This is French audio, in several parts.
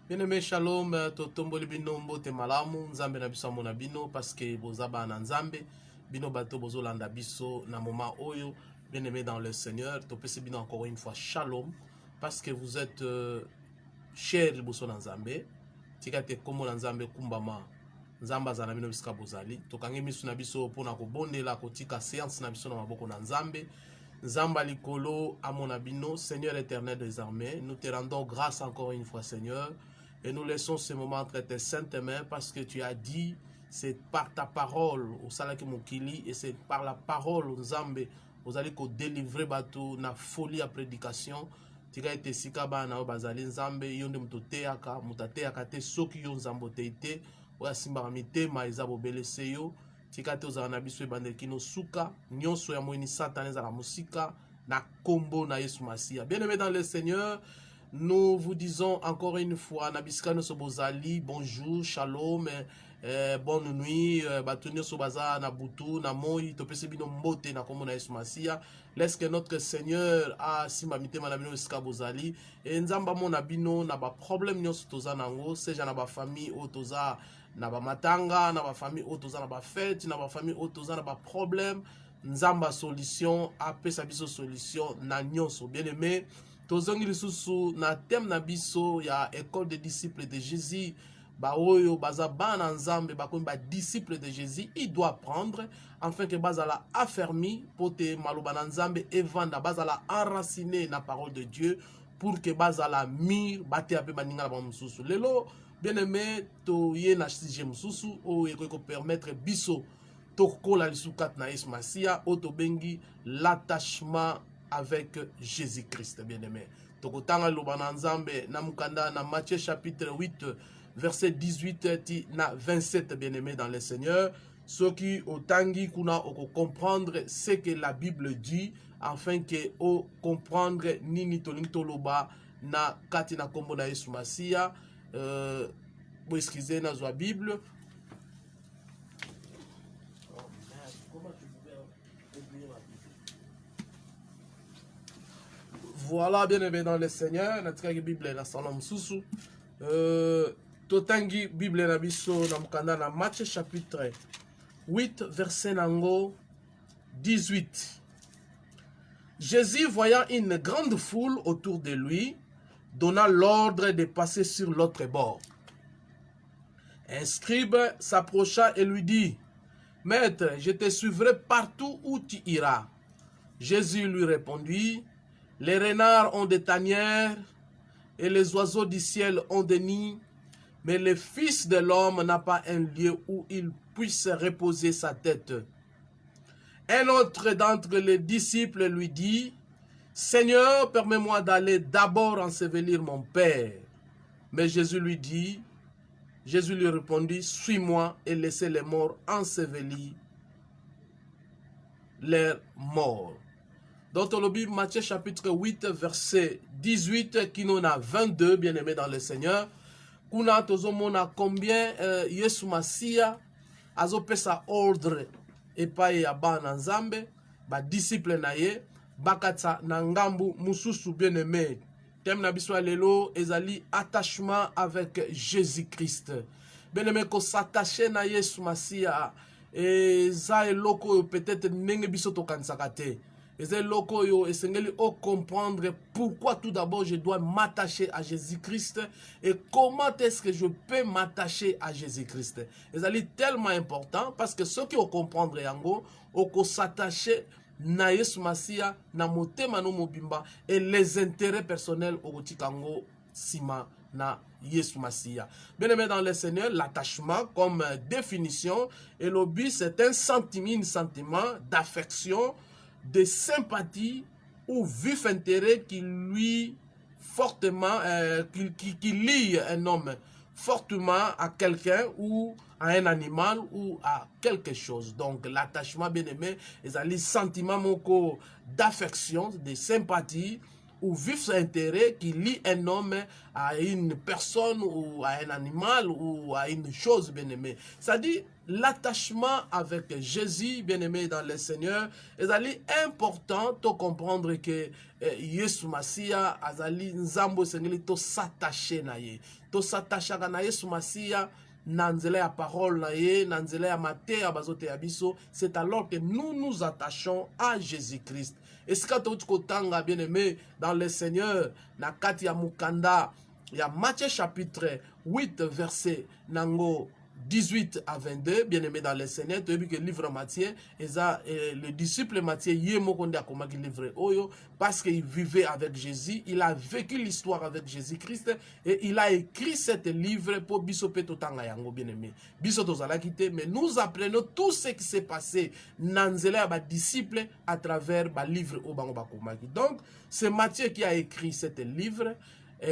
Bien-aimé, shalom, totomboli bino mbote malamu, nzambe na biso amona bino, parce que bozaba na nzambe, bino bato bozolanda biso na moment oyo, bien-aimé dans le Seigneur, topesi bino encore une fois shalom, parce que vous êtes chers liboso na nzambe, tika te kombo na nzambe kumbama, nzamba azala bino bisika bozali, tokangi misu na biso pona kobondela kotika séance na biso na maboko na nzambe, Nzamba Likolo, Amon Abino, Seigneur éternel des armées, nous te rendons grâce encore une fois, Seigneur, et nous laissons ce moment entre tes saintes mains parce que tu as dit, c'est par ta parole, au Salaki Mokili, et c'est par la parole, au Nzambe, vous allez délivrer bateau, na folie à prédication, tika ete sika bana o bazali Nzambe, yonde mutoteaka, mutateaka te, soki yon Nzambo teite, oya simba mitema, ezabo bele seyo, tika te ozala na biso ebandeli no suka nyonso ya moyini Satan ezala musika na kombo na Yesu Masia. Bien-aimés dans le Seigneur, nous vous disons encore une fois na bisika no sobozali bonjour, shalom, bonne nuit, batuni sobaza na butu na moi topesi bino mbote na kombo na Yesu Masia. Laisse que notre Seigneur a simba mitema na bino esika bozali et nzamba mona bino na ba problème nyonso toza nango, seja na ba famille o toza na ba matanga, na ba famille otoza na ba fête, na ba famille otoza na ba problème, nzamba solution, apesa biso solution na nyonso. Bien-aimé, tozongi lisusu na thème na biso ya école des disciples de Jésus, ba oyo baza bana nzambe bakomi ba disciples de Jésus, il doit apprendre afin que bazala affermi pote maloba na nzambe evanda bazala enraciné na parole de Dieu pour que bazala mir bate ape baninga na ba mususu. Lelo bien-aimé, to ye na sixième susu o eko permettre biso to kola lisukat na Yesu Masia o to bengi l'attachement avec Jésus-Christ. Bien-aimé, to kotanga loba na nzambe na mukanda na Matthieu chapitre 8 verset 18 ti na 27. Bien-aimé dans le Seigneur, ceux qui otangi kuna oko comprendre ce que la Bible dit afin que o comprendre nini tolingi toloba na kati na kombo na Yesu Masia. Vous excusez dans la Bible. Voilà, bien aimé dans le Seigneur, notre Bible est la Salam Soussou. Totangi Bible na biso na mukanda na Matthieu chapitre 8 verset nango 18. Jésus, voyant une grande foule autour de lui, donna l'ordre de passer sur l'autre bord. Un scribe s'approcha et lui dit, « Maître, je te suivrai partout où tu iras. » Jésus lui répondit, « Les renards ont des tanières et les oiseaux du ciel ont des nids, mais le Fils de l'homme n'a pas un lieu où il puisse reposer sa tête. » Un autre d'entre les disciples lui dit, « Seigneur, permets-moi d'aller d'abord ensevelir mon Père. » Mais Jésus lui répondit, « Suis-moi et laissez les morts ensevelir leurs morts. » Donc, dans le Bible, Matthieu chapitre 8, verset 18, qui nous a 22, bien-aimés dans le Seigneur, kuna tozomona combien Yesu Masia azopesa ordre epai ya bana nzambe, ba disciple na ye, bakatsa na ngambu mususu bien-aimé. Thème na biso lelo ezali attachement avec Jésus-Christ. Bien-aimé, ko s'attacher na Yesu Masia eza eloko peut-être ndenge biso tokanisaka te. Eza eloko yo esengeli o comprendre pourquoi tout d'abord je dois m'attacher à Jésus-Christ et comment est-ce que je peux m'attacher à Jésus-Christ. Ezali tellement important parce que ceux qui ont comprendre yango oko s'attacher na Yesu Masia na motema no mobimba et les intérêts personnels okotikango sima na Yesu Masia. Bien-aimé dans le Seigneur, l'attachement comme définition et le but c'est un sentiment d'affection, de sympathie ou vif intérêt qui lui fortement qui lie un homme fortement à quelqu'un ou à un animal ou à quelque chose. Donc l'attachement, bien-aimé, est un sentiment d'affection, de sympathie ou vif intérêt qui lie un homme à une personne ou à un animal ou à une chose, bien-aimé. Ça dit, l'attachement avec Jésus, bien-aimé dans le Seigneur, est important de comprendre que Yesu Masia azali nzambo sengeli to s'attacher na ye. To s'attacher na Yesu Masia na nzela ya parole na ye, na nzela ya mateya bazote ya biso, c'est alors que nous nous attachons à Jésus-Christ. Et ce que bien-aimé dans le Seigneur, na kati ya mukanda, il y a Matthieu chapitre 8, verset nango 18 à 22, bien-aimé dans le Seigneur, tu as vu que le livre Matthieu, le disciple Matthieu, parce qu'il vivait avec Jésus, il a vécu l'histoire avec Jésus-Christ et il a écrit cet livre pour Bisope Totanga Yango, bien-aimé. Mais nous apprenons tout ce qui s'est passé dans les disciples à travers le livre Obango Bakomaki. Donc, c'est Matthieu qui a écrit cet livre. À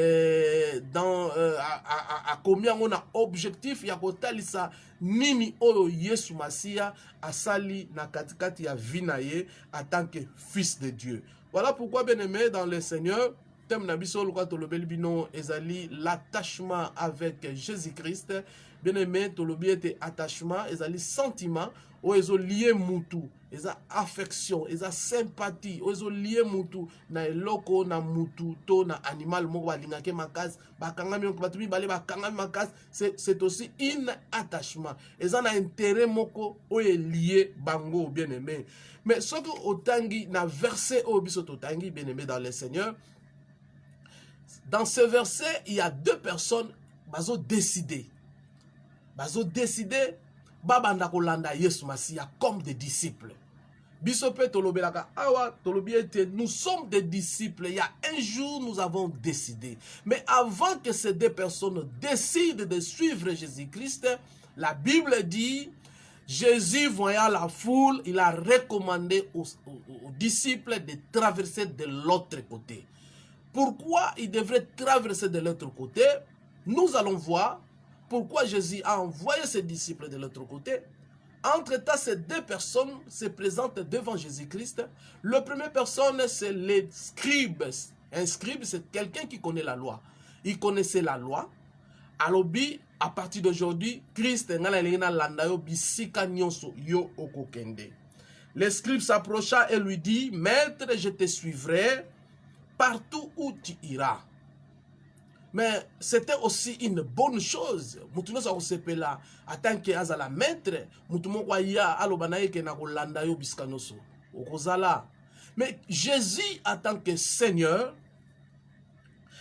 combien on a objectif ya kotalisa nini oyo Yesu Masia asali na katikati ya vinaye en tant que fils de Dieu. Voilà pourquoi, bien aimé dans le Seigneur, thème na biso lokwa tolobeli bino ezali l'attachement avec Jésus-Christ. Bien aimé, tolobi ete attachement ezali sentiment o ezo lié mutu, eza affection, eza sympathie, o ezo lié mutu na eloko na mutu to na animal moko balingake makasi, bakangami batumi bale bakangami makasi, c'est aussi un attachement. Eza na intérêt moko o lié bango, bien aimé. Mais ce que otangi na verset o biso totangi, bien aimé dans le Seigneur, dans ce verset, il y a deux personnes bazo décider. Bazo décider babanda kolanda Yesu Masia comme des disciples. Bisope tolobelaka awa tolobi ete nous sommes des disciples. Il y a un jour nous avons décidé. Mais avant que ces deux personnes décident de suivre Jésus-Christ, la Bible dit Jésus voyant la foule, il a recommandé aux disciples de traverser de l'autre côté. Pourquoi ils devraient traverser de l'autre côté? Nous allons voir pourquoi Jésus a envoyé ses disciples de l'autre côté. Entre-temps, ces deux personnes se présentent devant Jésus-Christ. La première personne, c'est les scribes. Un scribe, c'est quelqu'un qui connaît la loi. Il connaissait la loi. Alors, à partir d'aujourd'hui, Christ le scribe s'approcha et lui dit, Maître, je te suivrai partout où tu iras. Mais c'était aussi une bonne chose. Mais Jésus, en tant que Seigneur,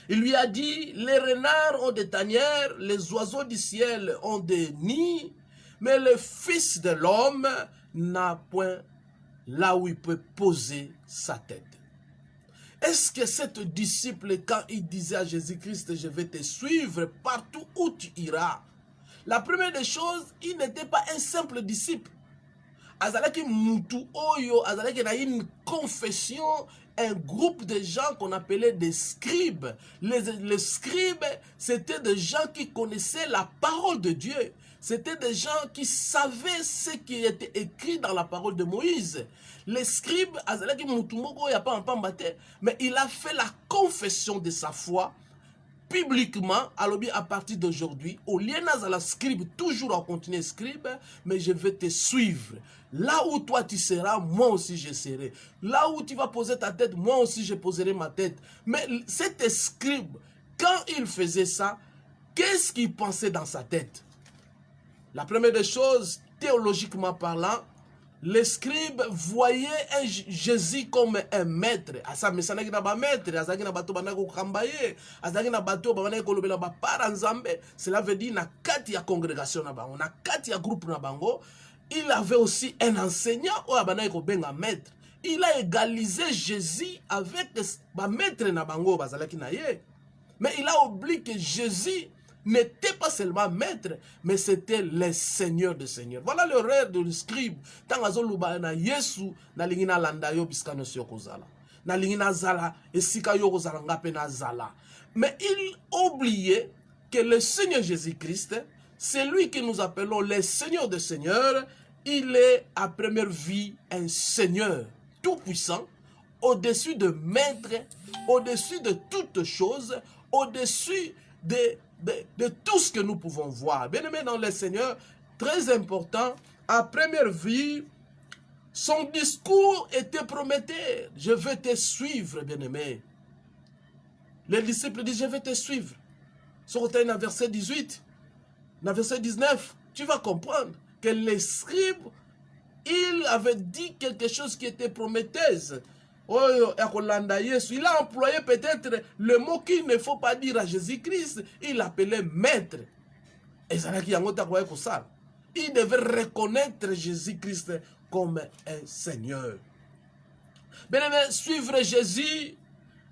il lui a dit, les renards ont des tanières, les oiseaux du ciel ont des nids, mais le Fils de l'homme n'a point là où il peut poser sa tête. Est-ce que cet disciple, quand il disait à Jésus-Christ, je vais te suivre partout où tu iras, la première des choses, il n'était pas un simple disciple. Azalaki mutu oyo, azalaki na une confession, un groupe de gens qu'on appelait des scribes. Les scribes, c'était des gens qui connaissaient la parole de Dieu. C'était des gens qui savaient ce qui était écrit dans la parole de Moïse. Les scribes, mais il a fait la confession de sa foi publiquement, à partir d'aujourd'hui. Au lieu de la scribe, toujours à continuer scribe, mais je vais te suivre. Là où toi tu seras, moi aussi je serai. Là où tu vas poser ta tête, moi aussi je poserai ma tête. Mais cet scribe, quand il faisait ça, qu'est-ce qu'il pensait dans sa tête? La première des choses, théologiquement parlant, les scribes voyaient Jésus comme un maître. Cela veut dire na kati ya congrégation na bango, na kati ya groupe na bango, il avait aussi un enseignant ou un maître. Il a égalisé Jésus avec ba maître na bango bazalaki na ye. Mais il a oublié que Jésus n'était pas seulement maître, mais c'était le Seigneur des Seigneurs. Voilà le rêve de scribe. Na Yesu na lingina landa yo biskano kozala. Na lingina zala esika yo kozala ngape na zala. Mais il oubliait que le Seigneur Jésus-Christ, c'est lui que nous appelons le Seigneur des Seigneurs. Il est à première vie un Seigneur tout-puissant, au-dessus de maître, au-dessus de toutes choses, au-dessus de tout ce que nous pouvons voir. Bien aimé dans le Seigneur, très important, à première vue, son discours était prometteur. Je vais te suivre, bien-aimé. Les disciples disent, je vais te suivre. Sur le verset 18, dans le verset 19, tu vas comprendre que les scribes, ils avaient dit quelque chose qui était prometteuse. Il a employé peut-être le mot qu'il ne faut pas dire à Jésus-Christ. Il l'appelait maître. Et ça veut dire il devait reconnaître Jésus-Christ comme un Seigneur. Bien aimé, suivre Jésus,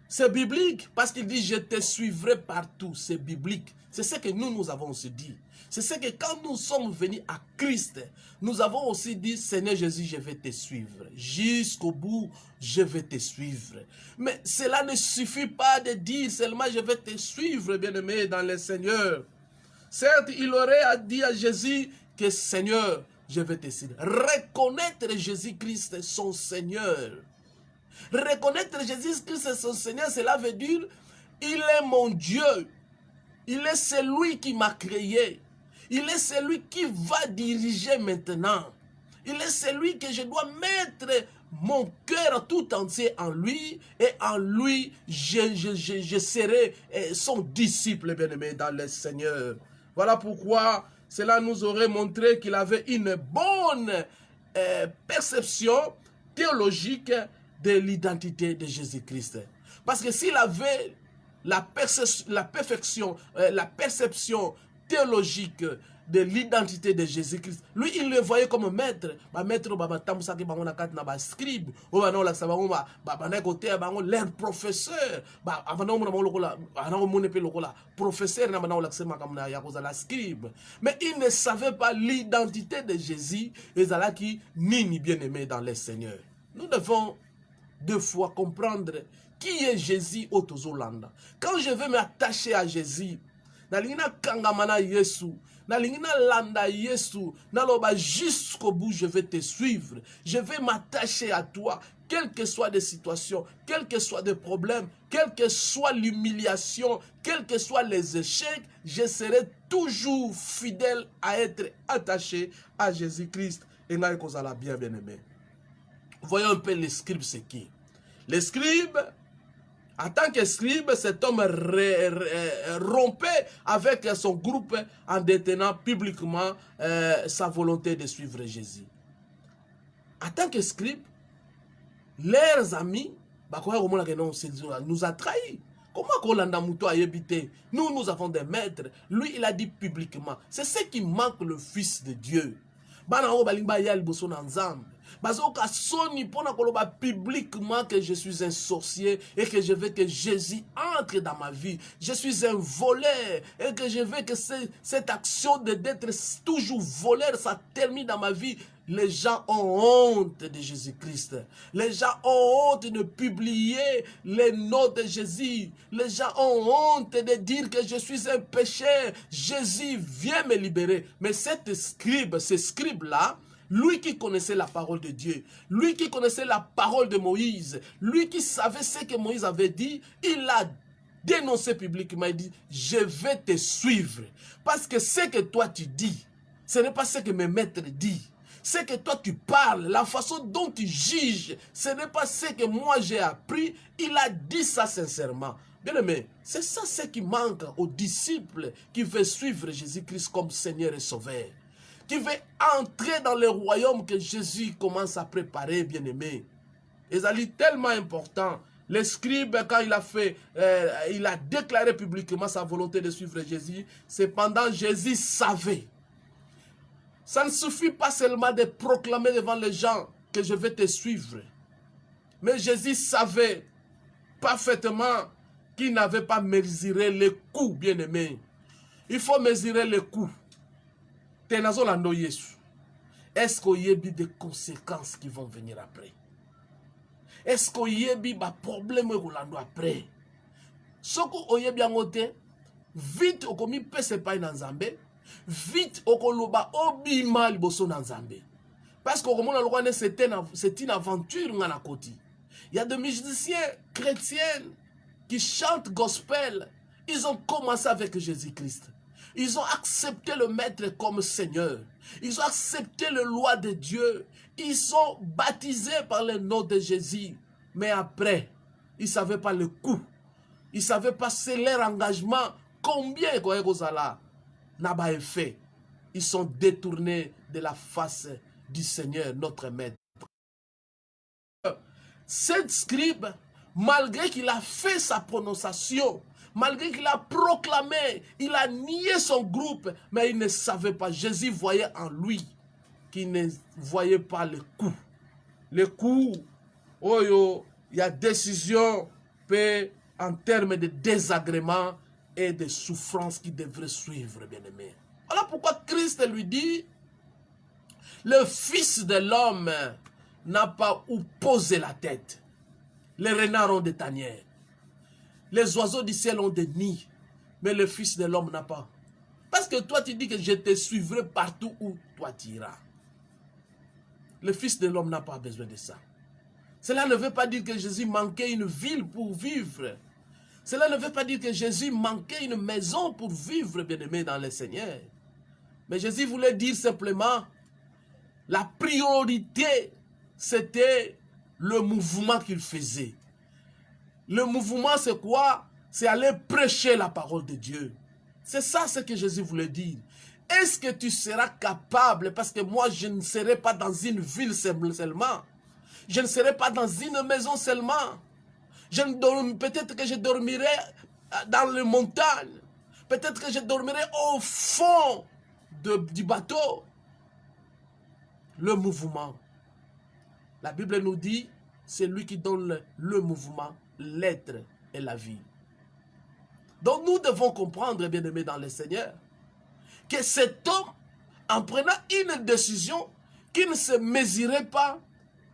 c'est biblique parce qu'il dit je te suivrai partout. C'est biblique. C'est ce que nous avons aussi dit. C'est ce que quand nous sommes venus à Christ, nous avons aussi dit Seigneur Jésus, je vais te suivre. Jusqu'au bout, je vais te suivre. Mais cela ne suffit pas de dire seulement je vais te suivre, bien-aimé, dans le Seigneur. Certes, il aurait dit à Jésus que Seigneur, je vais te suivre. Reconnaître Jésus-Christ son Seigneur. Reconnaître Jésus-Christ son Seigneur, cela veut dire il est mon Dieu. Il est celui qui m'a créé. Il est celui qui va diriger maintenant. Il est celui que je dois mettre mon cœur tout entier en lui. Et en lui, je serai son disciple bien-aimé dans le Seigneur. Voilà pourquoi cela nous aurait montré qu'il avait une bonne perception théologique de l'identité de Jésus-Christ. Parce que s'il avait la perception théologique de l'identité de Jésus-Christ, lui, il le voyait comme maître. Maître, scribe, leur professeur, mais il ne savait pas l'identité de Jésus, et ça qui nini bien-aimé dans le Seigneur. Nous devons deux fois comprendre qui est Jésus au Tozolanda. Quand je veux m'attacher à Jésus, nalingina kangamana Yesu, nalingina landa Yesu, naloba jusqu'au bout je vais te suivre. Je vais m'attacher à toi, quelles que soient les situations, quels que soient les problèmes, quelle que soit l'humiliation, quels que soient les échecs, je serai toujours fidèle à être attaché à Jésus-Christ. Et là, bien aimé. Voyons un peu les scribes, c'est qui? Les scribes, en tant que scribe, cet homme rompait avec son groupe en détenant publiquement sa volonté de suivre Jésus. En tant que scribe, leurs amis, nous a trahis. Comment nous avons des maîtres. Lui, il a dit publiquement. C'est ce qui manque le Fils de Dieu. Publiquement que je suis un sorcier et que je veux que Jésus entre dans ma vie. Je suis un voleur et que je veux que cette action d'être toujours voleur, ça termine dans ma vie. Les gens ont honte de Jésus-Christ. Les gens ont honte de publier les noms de Jésus. Les gens ont honte de dire que je suis un pécheur. Jésus vient me libérer. Mais ce scribe-là, lui qui connaissait la parole de Dieu, lui qui connaissait la parole de Moïse, lui qui savait ce que Moïse avait dit, il a dénoncé publiquement, il dit, je vais te suivre. Parce que ce que toi tu dis, ce n'est pas ce que mes maîtres disent. Ce que toi tu parles, la façon dont tu juges, ce n'est pas ce que moi j'ai appris. Il a dit ça sincèrement. Bien aimé, c'est ça ce qui manque aux disciples qui veulent suivre Jésus-Christ comme Seigneur et Sauveur. Qui veut entrer dans le royaume que Jésus commence à préparer, bien aimé. Et ça est tellement important. Le scribe, quand il a déclaré publiquement sa volonté de suivre Jésus, cependant Jésus savait. Ça ne suffit pas seulement de proclamer devant les gens que je vais te suivre. Mais Jésus savait parfaitement qu'il n'avait pas mesuré les coûts, bien aimé. Il faut mesurer les coûts. Est-ce qu'il y a des conséquences qui vont venir après? Est-ce qu'il y a des problèmes après? Ce qu'il y a bien noté, vite au commis pese pas dans Zambé, vite au koloba obima liboso dans Zambé. Parce qu'au moment où c'est une aventure dans côté. Il y a des musiciens chrétiens qui chantent gospel. Ils ont commencé avec Jésus-Christ. Ils ont accepté le Maître comme Seigneur. Ils ont accepté la loi de Dieu. Ils sont baptisés par le nom de Jésus. Mais après, ils ne savaient pas le coût. Ils ne savaient pas c'est leur engagement. Combien n'a pas fait. Ils sont détournés de la face du Seigneur, notre Maître. Cet scribe, malgré qu'il a fait sa prononciation, malgré qu'il a proclamé, il a nié son groupe, mais il ne savait pas. Jésus voyait en lui qu'il ne voyait pas le coup. Le coup, oh, il y a décision en termes de désagrément et de souffrance qui devrait suivre, bien-aimé. Voilà pourquoi Christ lui dit, le Fils de l'homme n'a pas où poser la tête. Les renards ont des tanières. Les oiseaux du ciel ont des nids. Mais le Fils de l'homme n'a pas. Parce que toi, tu dis que je te suivrai partout où toi tu iras. Le Fils de l'homme n'a pas besoin de ça. Cela ne veut pas dire que Jésus manquait une ville pour vivre. Cela ne veut pas dire que Jésus manquait une maison pour vivre, bien-aimé, dans le Seigneur. Mais Jésus voulait dire simplement, la priorité, c'était le mouvement qu'il faisait. Le mouvement, c'est quoi? C'est aller prêcher la parole de Dieu. C'est ça ce que Jésus voulait dire. Est-ce que tu seras capable? Parce que moi, je ne serai pas dans une ville seulement. Je ne serai pas dans une maison seulement. Peut-être que je dormirai dans les montagnes. Peut-être que je dormirai au fond du bateau. Le mouvement. La Bible nous dit, c'est lui qui donne le mouvement, l'être et la vie. Donc nous devons comprendre, bien-aimés dans le Seigneur, que cet homme, en prenant une décision qui ne se mesurait pas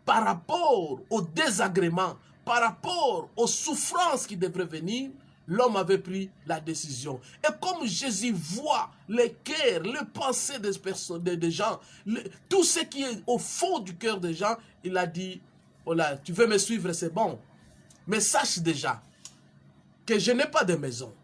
par rapport au désagrément, par rapport aux souffrances qui devraient venir, l'homme avait pris la décision. Et comme Jésus voit les cœurs, les pensées des personnes, des gens, tout ce qui est au fond du cœur des gens, il a dit, voilà, tu veux me suivre, c'est bon. Mais sache déjà que je n'ai pas de maison.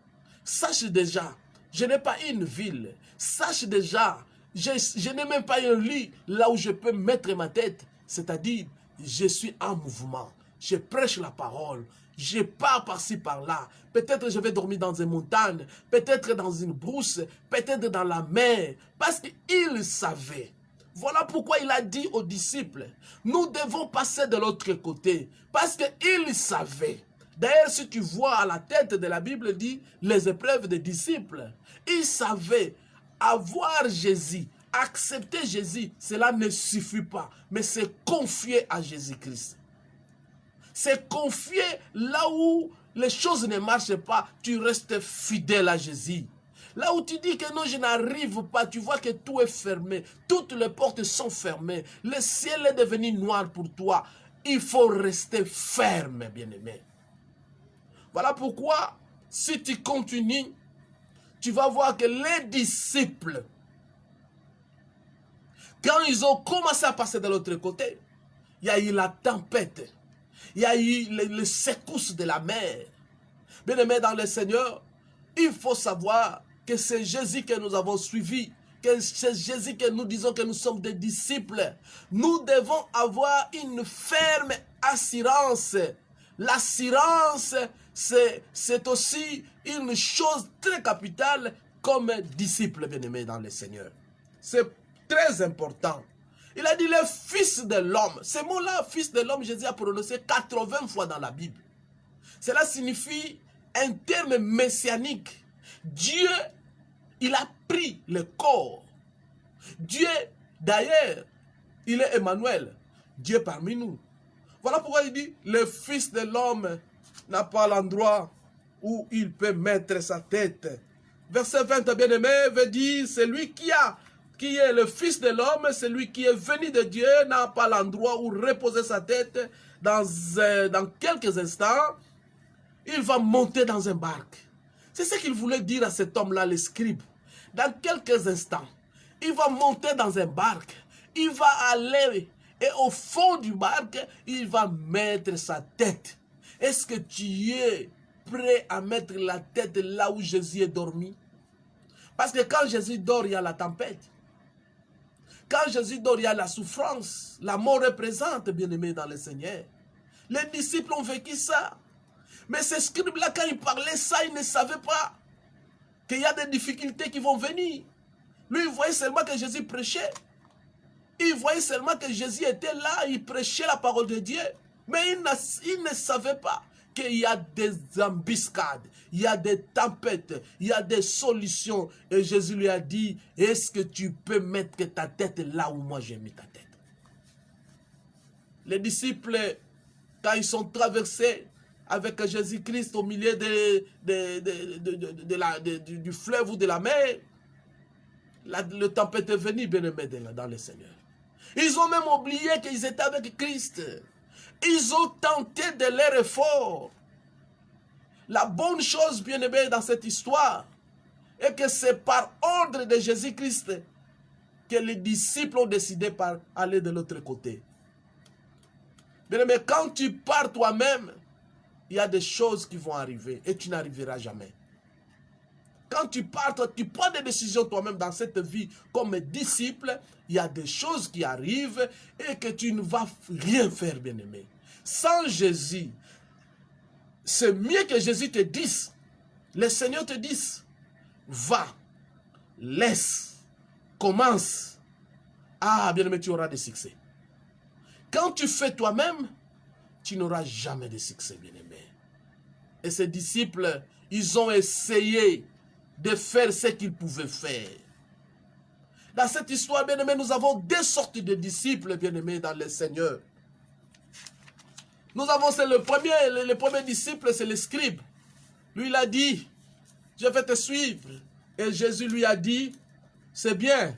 Sache déjà, je n'ai pas une ville. Sache déjà, je n'ai même pas un lit là où je peux mettre ma tête. C'est-à-dire, je suis en mouvement. Je prêche la parole. Je pars par-ci, par-là. Peut-être je vais dormir dans une montagne. Peut-être dans une brousse. Peut-être dans la mer. Parce qu'il savait. Voilà pourquoi il a dit aux disciples, nous devons passer de l'autre côté. Parce qu'il savait. D'ailleurs, si tu vois à la tête de la Bible, dit les épreuves des disciples. Ils savaient avoir Jésus, accepter Jésus, cela ne suffit pas. Mais c'est confier à Jésus-Christ. C'est confier là où les choses ne marchent pas, tu restes fidèle à Jésus. Là où tu dis que non, je n'arrive pas, tu vois que tout est fermé. Toutes les portes sont fermées. Le ciel est devenu noir pour toi. Il faut rester ferme, bien-aimé. Voilà pourquoi, si tu continues, tu vas voir que les disciples, quand ils ont commencé à passer de l'autre côté, il y a eu la tempête. Il y a eu les secousses de la mer. Bien-aimés dans le Seigneur, il faut savoir que c'est Jésus que nous avons suivi, que c'est Jésus que nous disons que nous sommes des disciples. Nous devons avoir une ferme assurance. L'assurance, c'est aussi une chose très capitale comme disciple, bien-aimé dans le Seigneur. C'est très important. Il a dit le Fils de l'homme. Ce mot-là, Fils de l'homme, Jésus a prononcé 80 fois dans la Bible. Cela signifie un terme messianique. Dieu, il a pris le corps. Dieu, d'ailleurs, il est Emmanuel. Dieu parmi nous. Voilà pourquoi il dit, le Fils de l'homme n'a pas l'endroit où il peut mettre sa tête. Verset 20, bien-aimé, veut dire, celui qui est le Fils de l'homme, celui qui est venu de Dieu, n'a pas l'endroit où reposer sa tête. Dans quelques instants, il va monter dans un barque. C'est ce qu'il voulait dire à cet homme-là, le scribe. Dans quelques instants, il va monter dans un barque. Il va aller et au fond du barque, il va mettre sa tête. Est-ce que tu es prêt à mettre la tête là où Jésus est dormi? Parce que quand Jésus dort, il y a la tempête. Quand Jésus dort, il y a la souffrance. La mort est présente, bien-aimés dans le Seigneur. Les disciples ont vécu ça. Mais ces scribes-là, quand ils parlaient ça, ils ne savaient pas qu'il y a des difficultés qui vont venir. Lui, il voyait seulement que Jésus prêchait. Il voyait seulement que Jésus était là, il prêchait la parole de Dieu. Mais il ne savait pas qu'il y a des embuscades, il y a des tempêtes, il y a des solutions. Et Jésus lui a dit, est-ce que tu peux mettre ta tête là où moi j'ai mis ta tête? Les disciples, quand ils sont traversés avec Jésus-Christ au milieu du fleuve ou de la mer, le tempête est venue, bien-aimé, dans le Seigneur. Ils ont même oublié qu'ils étaient avec Christ. Ils ont tenté de leur effort. La bonne chose, bien-aimé, dans cette histoire, est que c'est par ordre de Jésus-Christ que les disciples ont décidé par aller de l'autre côté. Bien-aimé, quand tu pars toi-même, il y a des choses qui vont arriver et tu n'arriveras jamais. Quand tu pars, tu prends des décisions toi-même dans cette vie comme disciple, il y a des choses qui arrivent et que tu ne vas rien faire, bien-aimé. Sans Jésus, c'est mieux que Jésus te dise, le Seigneur te dise, va, laisse, commence. Ah, bien-aimé, tu auras des succès. Quand tu fais toi-même, tu n'auras jamais de succès, bien-aimé. Et ces disciples, ils ont essayé de faire ce qu'ils pouvaient faire. Dans cette histoire, bien-aimé, nous avons deux sortes de disciples, bien-aimés, dans le Seigneur. Nous avons, c'est le premier disciple, c'est le scribe. Lui, il a dit, je vais te suivre. Et Jésus lui a dit, c'est bien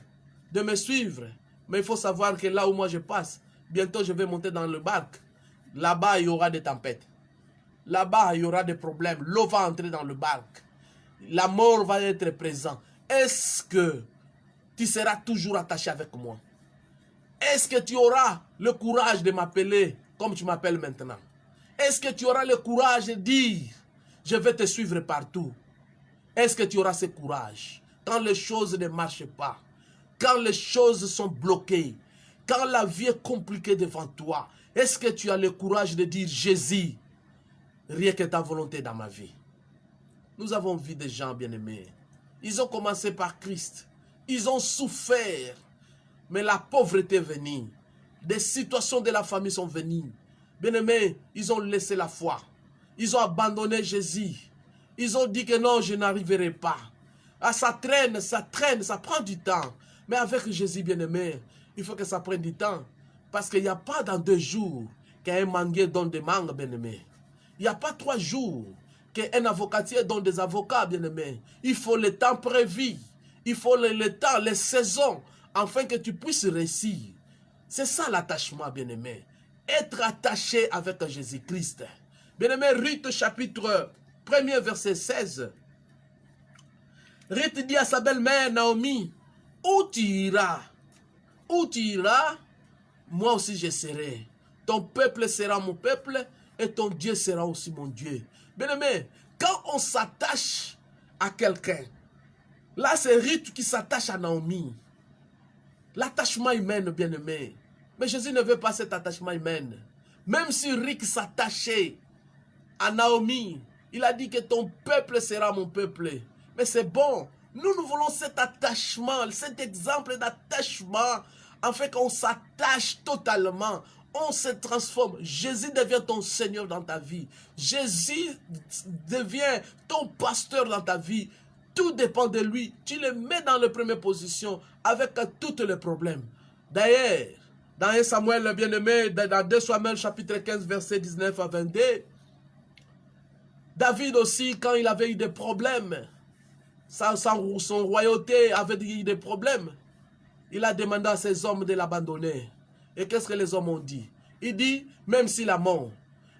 de me suivre, mais il faut savoir que là où moi je passe, bientôt je vais monter dans le barque. Là-bas, il y aura des tempêtes. Là-bas, il y aura des problèmes. L'eau va entrer dans le barque. La mort va être présente. Est-ce que tu seras toujours attaché avec moi? Est-ce que tu auras le courage de m'appeler comme tu m'appelles maintenant? Est-ce que tu auras le courage de dire, je vais te suivre partout? Est-ce que tu auras ce courage? Quand les choses ne marchent pas, quand les choses sont bloquées, quand la vie est compliquée devant toi, est-ce que tu as le courage de dire, Jésus, rien que ta volonté dans ma vie? Nous avons vu des gens bien-aimés. Ils ont commencé par Christ. Ils ont souffert. Mais la pauvreté est venue. Des situations de la famille sont venues. Bien-aimés, ils ont laissé la foi. Ils ont abandonné Jésus. Ils ont dit que non, je n'arriverai pas. Ah, ça traîne, ça prend du temps. Mais avec Jésus, bien-aimé, il faut que ça prenne du temps. Parce qu'il n'y a pas dans 2 jours qu'un manguier donne des mangues, bien-aimé. Il n'y a pas 3 jours qu'un avocatier donne des avocats, bien-aimé. Il faut le temps prévu. Il faut le temps, les saisons, afin que tu puisses réussir. C'est ça l'attachement, bien-aimé. Être attaché avec Jésus-Christ. Bien-aimé, Ruth chapitre 1er, verset 16. Ruth dit à sa belle-mère Naomi, où tu iras? Où tu iras? Moi aussi je serai. Ton peuple sera mon peuple et ton Dieu sera aussi mon Dieu. Bien-aimé, quand on s'attache à quelqu'un, là c'est Ruth qui s'attache à Naomi. L'attachement humain, bien-aimé. Mais Jésus ne veut pas cet attachement humain. Même si Ruth s'attachait à Naomi, il a dit que ton peuple sera mon peuple. Mais c'est bon. Nous voulons cet attachement, cet exemple d'attachement, afin qu'on s'attache totalement. On se transforme. Jésus devient ton Seigneur dans ta vie. Jésus devient ton pasteur dans ta vie. Tout dépend de lui. Tu le mets dans la première position avec tous les problèmes. D'ailleurs, dans 1 Samuel, le bien-aimé, dans 2 Samuel chapitre 15, verset 19 à 22, David aussi, quand il avait eu des problèmes, son royauté avait eu des problèmes, il a demandé à ses hommes de l'abandonner. Et qu'est-ce que les hommes ont dit? Il dit, même si la mort,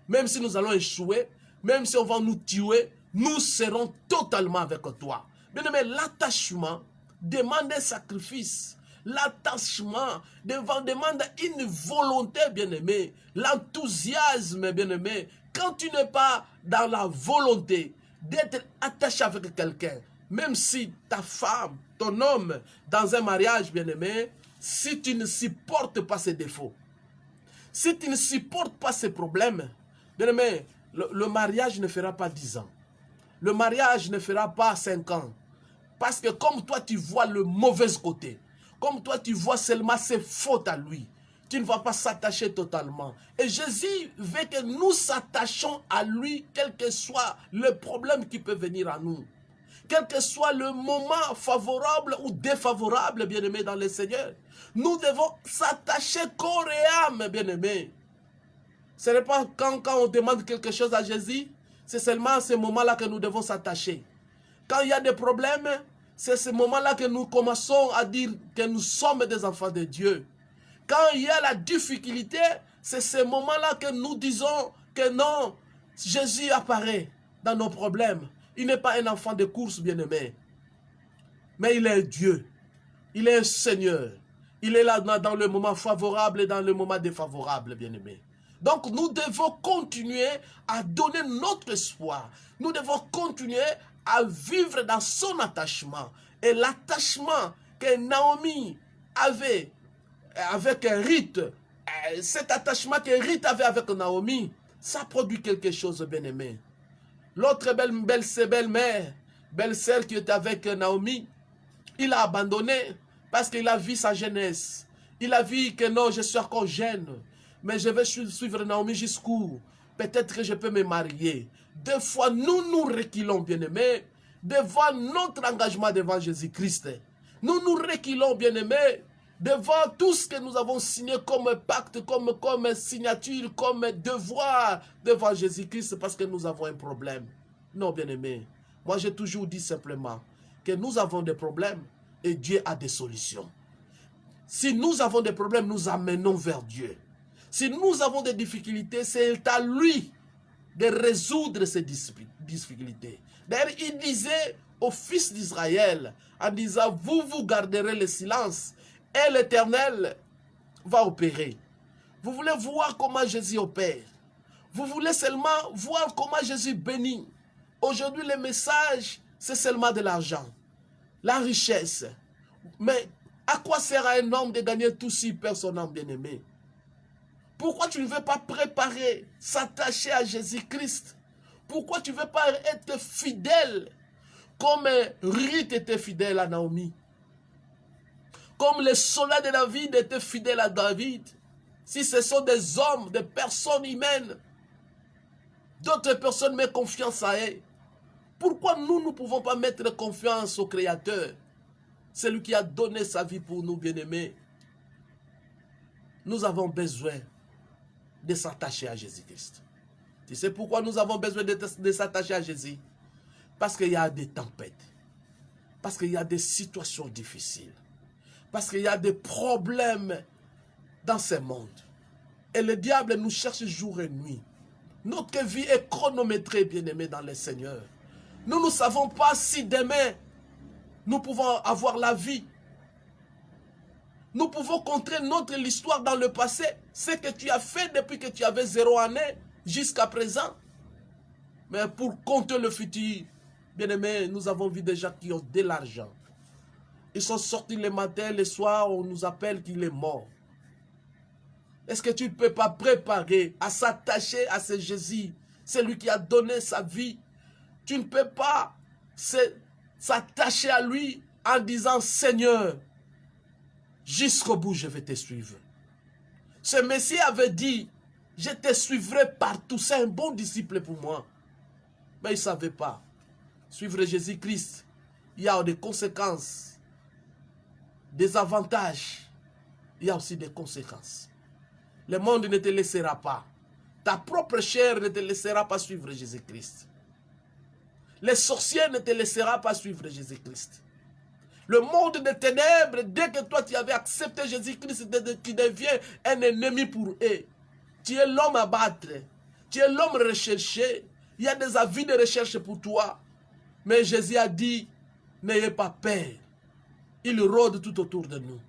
même si nous allons échouer, même si on va nous tuer, nous serons totalement avec toi. Bien aimé, l'attachement demande un sacrifice. L'attachement demande une volonté, bien aimé. L'enthousiasme, bien aimé. Quand tu n'es pas dans la volonté d'être attaché avec quelqu'un, Même si ta femme, ton homme, dans un mariage, bien-aimé, si tu ne supportes pas ses défauts, si tu ne supportes pas ses problèmes, bien-aimé, le mariage ne fera pas 10 ans. Le mariage ne fera pas 5 ans. Parce que comme toi, tu vois le mauvais côté, comme toi, tu vois seulement ses fautes à lui, tu ne vas pas s'attacher totalement. Et Jésus veut que nous s'attachions à lui, quel que soit le problème qui peut venir à nous. Quel que soit le moment favorable ou défavorable, bien-aimé dans le Seigneur. Nous devons s'attacher corps et âme, bien-aimé. Ce n'est pas quand on demande quelque chose à Jésus, c'est seulement à ce moment-là que nous devons s'attacher. Quand il y a des problèmes, c'est ce moment-là que nous commençons à dire que nous sommes des enfants de Dieu. Quand il y a la difficulté, c'est ce moment-là que nous disons que non, Jésus apparaît dans nos problèmes. Il n'est pas un enfant de course, bien-aimé. Mais il est Dieu. Il est un Seigneur. Il est là dans le moment favorable et dans le moment défavorable, bien-aimé. Donc nous devons continuer à donner notre espoir. Nous devons continuer à vivre dans son attachement. Et l'attachement que Naomi avait avec Ruth, cet attachement que Ruth avait avec Naomi, ça produit quelque chose, bien-aimé. L'autre belle-mère, belle-sœur qui était avec Naomi, il a abandonné parce qu'il a vu sa jeunesse. Il a vu que non, je suis encore jeune, mais je vais suivre Naomi jusqu'où? Peut-être que je peux me marier. Des fois, nous reculons, bien-aimés, devant notre engagement devant Jésus-Christ. Nous reculons, bien-aimés, devant tout ce que nous avons signé comme pacte, comme signature, comme devoir devant Jésus-Christ parce que nous avons un problème. Non, bien-aimés, moi j'ai toujours dit simplement que nous avons des problèmes et Dieu a des solutions. Si nous avons des problèmes, nous amenons vers Dieu. Si nous avons des difficultés, c'est à lui de résoudre ces difficultés. D'ailleurs, il disait aux fils d'Israël, en disant, vous garderez le silence et l'Éternel va opérer. Vous voulez voir comment Jésus opère. Vous voulez seulement voir comment Jésus bénit. Aujourd'hui, le message, c'est seulement de l'argent, la richesse. Mais à quoi sert à un homme de gagner tout si personne n'a bien aimé? Pourquoi tu ne veux pas préparer, s'attacher à Jésus-Christ? Pourquoi tu ne veux pas être fidèle comme Ruth était fidèle à Naomi? Comme les soldats de David étaient fidèles à David. Si ce sont des hommes, des personnes humaines, d'autres personnes mettent confiance à eux. Pourquoi nous ne pouvons pas mettre confiance au Créateur? Celui qui a donné sa vie pour nous, bien-aimés. Nous avons besoin de s'attacher à Jésus-Christ. Tu sais pourquoi nous avons besoin de s'attacher à Jésus? Parce qu'il y a des tempêtes. Parce qu'il y a des situations difficiles. Parce qu'il y a des problèmes dans ce monde. Et le diable nous cherche jour et nuit. Notre vie est chronométrée, bien-aimés, dans le Seigneur. Nous ne savons pas si demain, nous pouvons avoir la vie. Nous pouvons contrer notre histoire dans le passé. Ce que tu as fait depuis que tu avais 0 année jusqu'à présent. Mais pour compter le futur, bien-aimés, nous avons vu des gens qui ont de l'argent. Ils sont sortis le matin, le soir, on nous appelle qu'il est mort. Est-ce que tu ne peux pas préparer à s'attacher à ce Jésus, celui qui a donné sa vie? Tu ne peux pas s'attacher à lui en disant, Seigneur, jusqu'au bout je vais te suivre. Ce Messie avait dit, je te suivrai partout. C'est un bon disciple pour moi. Mais il ne savait pas. Suivre Jésus-Christ, il y a des conséquences, des avantages. Il y a aussi des conséquences. Le monde ne te laissera pas. Ta propre chair ne te laissera pas suivre Jésus-Christ. Les sorciers ne te laisseront pas suivre Jésus-Christ. Le monde des ténèbres, dès que toi tu avais accepté Jésus-Christ, tu deviens un ennemi pour eux. Tu es l'homme à battre. Tu es l'homme recherché. Il y a des avis de recherche pour toi. Mais Jésus a dit, n'ayez pas peur. Il rôde tout autour de nous.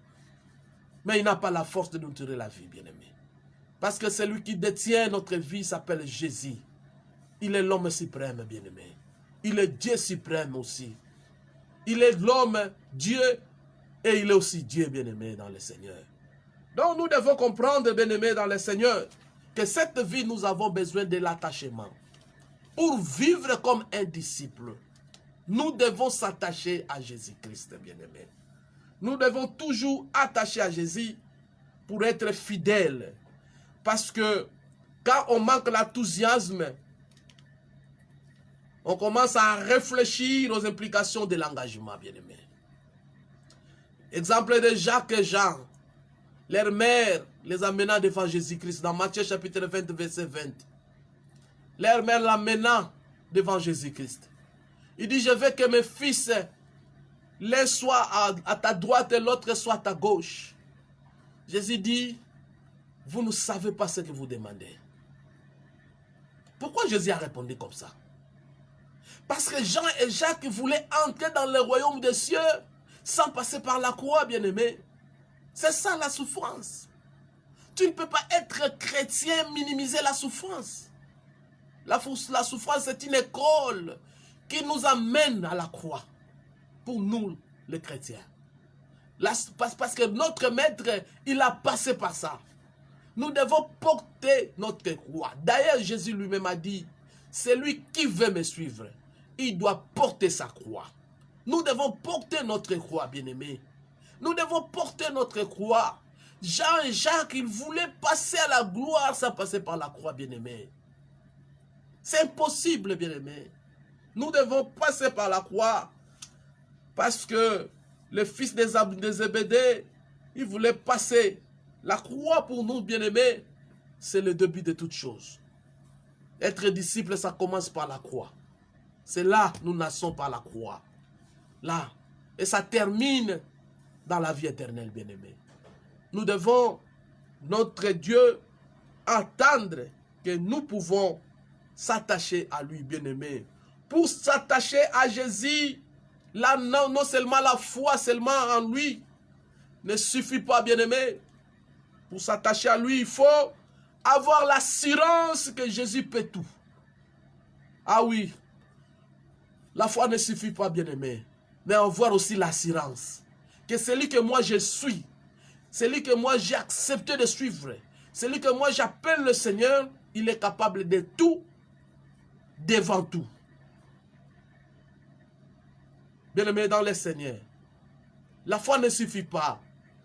Mais il n'a pas la force de nous tirer la vie, bien-aimé. Parce que celui qui détient notre vie s'appelle Jésus. Il est l'homme suprême, bien-aimé. Il est Dieu suprême aussi. Il est l'homme, Dieu, et il est aussi Dieu, bien-aimé dans le Seigneur. Donc nous devons comprendre, bien-aimé dans le Seigneur, que cette vie, nous avons besoin de l'attachement. Pour vivre comme un disciple, nous devons s'attacher à Jésus-Christ, bien-aimé. Nous devons toujours attacher à Jésus pour être fidèles. Parce que quand on manque l'enthousiasme, on commence à réfléchir aux implications de l'engagement, bien-aimé. Exemple de Jacques et Jean. Leur mère les amena devant Jésus-Christ dans Matthieu chapitre 20, verset 20. Leur mère l'amena devant Jésus-Christ. Il dit, je veux que mes fils, l'un soit à ta droite et l'autre soit à ta gauche. Jésus dit, vous ne savez pas ce que vous demandez. Pourquoi Jésus a répondu comme ça? Parce que Jean et Jacques voulaient entrer dans le royaume des cieux sans passer par la croix, bien-aimé. C'est ça la souffrance. Tu ne peux pas être chrétien, minimiser la souffrance. La souffrance, c'est une école qui nous amène à la croix. Pour nous, les chrétiens. Parce que notre maître, il a passé par ça. Nous devons porter notre croix. D'ailleurs, Jésus lui-même a dit, celui qui veut me suivre, il doit porter sa croix. Nous devons porter notre croix, bien-aimés. Nous devons porter notre croix. Jean et Jacques, ils voulaient passer à la gloire sans passer par la croix, bien-aimés. C'est impossible, bien-aimés. Nous devons passer par la croix parce que le fils des Zébédée, il voulait passer. La croix pour nous, bien-aimés, c'est le début de toutes choses. Être disciple, ça commence par la croix. C'est là nous naissons par la croix. Là. Et ça termine dans la vie éternelle, bien-aimés. Nous devons, notre Dieu, attendre que nous pouvons s'attacher à lui, bien-aimé. Pour s'attacher à Jésus, là, non seulement la foi seulement en lui ne suffit pas, bien-aimé. Pour s'attacher à lui, il faut avoir l'assurance que Jésus peut tout. Ah oui, la foi ne suffit pas, bien-aimé, mais avoir aussi l'assurance que celui que moi je suis, celui que moi j'ai accepté de suivre, celui que moi j'appelle le Seigneur, il est capable de tout, devant tout. Bien-aimé dans le Seigneur, la foi ne suffit pas.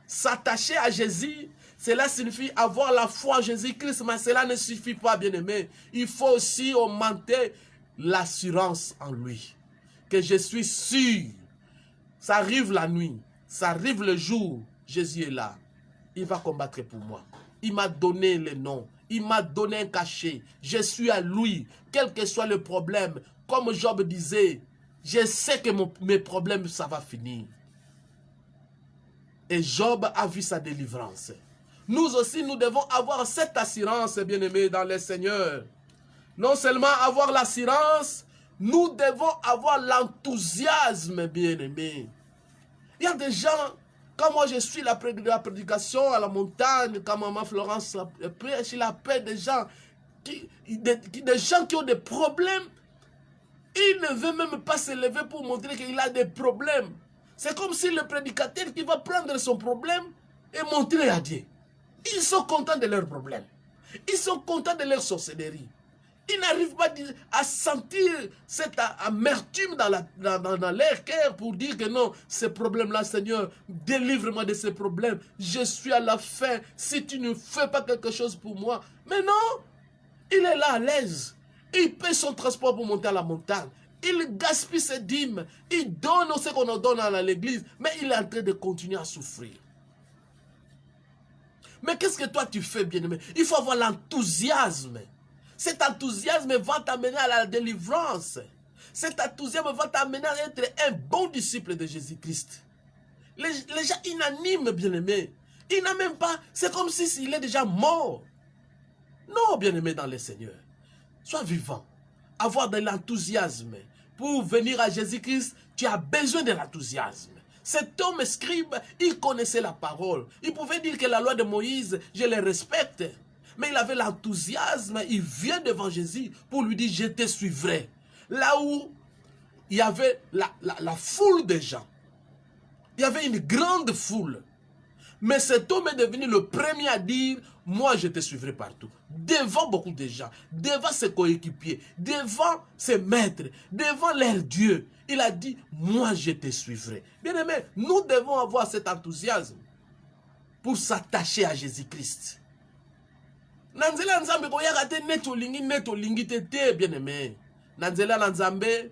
S'attacher à Jésus, cela signifie avoir la foi en Jésus-Christ, mais cela ne suffit pas, bien-aimé. Il faut aussi augmenter l'assurance en lui. Que je suis sûr, ça arrive la nuit, ça arrive le jour, Jésus est là. Il va combattre pour moi. Il m'a donné le nom, il m'a donné un cachet. Je suis à lui, quel que soit le problème. Comme Job disait, je sais que mes problèmes, ça va finir. Et Job a vu sa délivrance. Nous aussi, nous devons avoir cette assurance, bien-aimés, dans le Seigneur. Non seulement avoir l'assurance, nous devons avoir l'enthousiasme, bien-aimés. Il y a des gens, quand moi je suis la prédication à la montagne, quand maman Florence prêche, il appelle des gens qui ont des problèmes. Il ne veut même pas se lever pour montrer qu'il a des problèmes. C'est comme si le prédicateur qui va prendre son problème et montrer à Dieu. Ils sont contents de leurs problèmes. Ils sont contents de leur sorcellerie. Ils n'arrivent pas à sentir cette amertume dans leur cœur pour dire que non, ces problèmes-là, Seigneur, délivre-moi de ces problèmes. Je suis à la fin si tu ne fais pas quelque chose pour moi. Mais non, il est là à l'aise. Il paie son transport pour monter à la montagne. Il gaspille ses dîmes. Il donne ce qu'on donne à l'église. Mais il est en train de continuer à souffrir. Mais qu'est-ce que toi tu fais, bien-aimé? Il faut avoir l'enthousiasme. Cet enthousiasme va t'amener à la délivrance. Cet enthousiasme va t'amener à être un bon disciple de Jésus-Christ. Les gens inanimes, bien-aimés. Il n'a même pas... C'est comme s'il est déjà mort. Non, bien-aimé dans le Seigneur. Sois vivant. Avoir de l'enthousiasme. Pour venir à Jésus-Christ, tu as besoin de l'enthousiasme. Cet homme scribe, il connaissait la parole. Il pouvait dire que la loi de Moïse, je la respecte. Mais il avait l'enthousiasme. Il vient devant Jésus pour lui dire, je te suivrai. Là où il y avait la foule de gens. Il y avait une grande foule. Mais cet homme est devenu le premier à dire, moi je te suivrai partout. Devant beaucoup de gens, devant ses coéquipiers, devant ses maîtres, devant leur Dieu. Il a dit, moi je te suivrai. Bien aimé, nous devons avoir cet enthousiasme pour s'attacher à Jésus-Christ. Nanzela nzambe koyaka te netolingi te bien aimé. Nanzela nzambe,